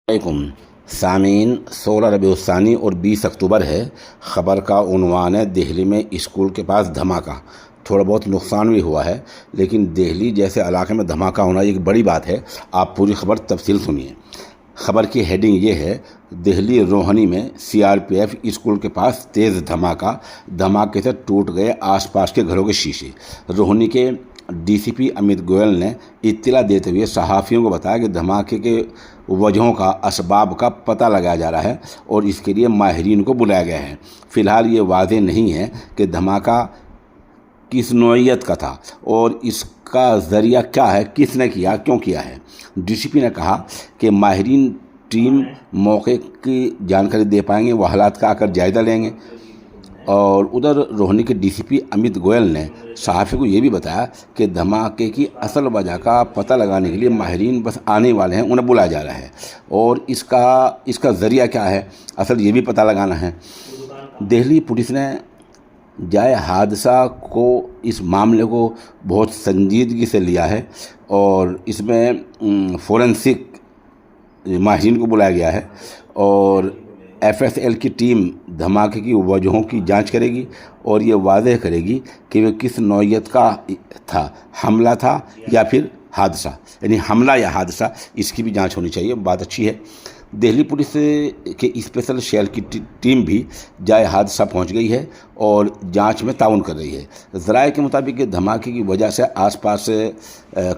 علیکم سامعین، 16 ربیع الثانی اور 20 اکتوبر ہے۔ خبر کا عنوان ہے دہلی میں اسکول کے پاس دھماکہ۔ تھوڑا بہت نقصان بھی ہوا ہے، لیکن دہلی جیسے علاقے میں دھماکہ ہونا ایک بڑی بات ہے۔ آپ پوری خبر تفصیل سنیے۔ خبر کی ہیڈنگ یہ ہے: دہلی روہنی میں CRPF اسکول کے پاس تیز دھماکہ، دھماکے سے ٹوٹ گئے آس پاس کے گھروں کے شیشے۔ روہنی کے DCP امت گوئل نے اطلاع دیتے ہوئے صحافیوں کو بتایا کہ دھماکے کے وجہوں کا، اسباب کا پتہ لگایا جا رہا ہے اور اس کے لیے ماہرین کو بلایا گیا ہے۔ فی الحال یہ واضح نہیں ہے کہ دھماکہ کس نوعیت کا تھا اور اس کا ذریعہ کیا ہے، کس نے کیا، کیوں کیا ہے۔ DCP نے کہا کہ ماہرین ٹیم موقع کی جانکاری دے پائیں گے، وہ حالات کا آ کر جائزہ لیں گے۔ اور ادھر روہنی کے DCP امت گوئل نے صحافی کو یہ بھی بتایا کہ دھماکے کی اصل وجہ کا پتہ لگانے کے لیے ماہرین بس آنے والے ہیں، انہیں بلایا جا رہا ہے اور اس کا ذریعہ کیا ہے، اصل یہ بھی پتہ لگانا ہے۔ دہلی پولیس نے جائے حادثہ کو، اس معاملے کو بہت سنجیدگی سے لیا ہے اور اس میں فورنسک ماہرین کو بلایا گیا ہے اور FSL کی ٹیم دھماکے کی وجہوں کی جانچ کرے گی اور یہ واضح کرے گی کہ وہ کس نوعیت کا تھا، حملہ تھا یا پھر حادثہ، یعنی حملہ یا حادثہ، اس کی بھی جانچ ہونی چاہیے۔ بات اچھی ہے۔ دہلی پولیس کے اسپیشل شیل کی ٹیم بھی جائے حادثہ پہنچ گئی ہے اور جانچ میں تعاون کر رہی ہے۔ ذرائع کے مطابق دھماکے کی وجہ سے آس پاس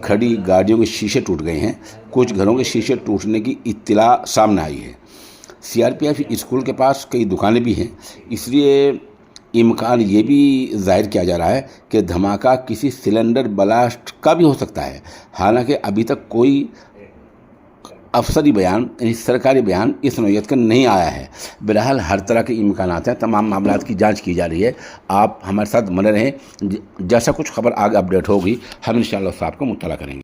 کھڑی گاڑیوں کے شیشے ٹوٹ گئے ہیں۔ کچھ گھروں کے شیشے ٹوٹنے کی اطلاع سامنے آئی ہے۔ CRPF اسکول کے پاس کئی دکانیں بھی ہیں، اس لیے امکان یہ بھی ظاہر کیا جا رہا ہے کہ دھماکہ کسی سلنڈر بلاسٹ کا بھی ہو سکتا ہے۔ حالانکہ ابھی تک کوئی افسری بیان، یعنی سرکاری بیان اس نوعیت کا نہیں آیا ہے۔ بہرحال ہر طرح کے امکانات ہیں، تمام معاملات کی جانچ کی جا رہی ہے۔ آپ ہمارے ساتھ بنے رہیں، جیسا کچھ خبر آگے اپڈیٹ ہوگی ہم انشاءاللہ اس سے آپ کو مطلع کریں گے۔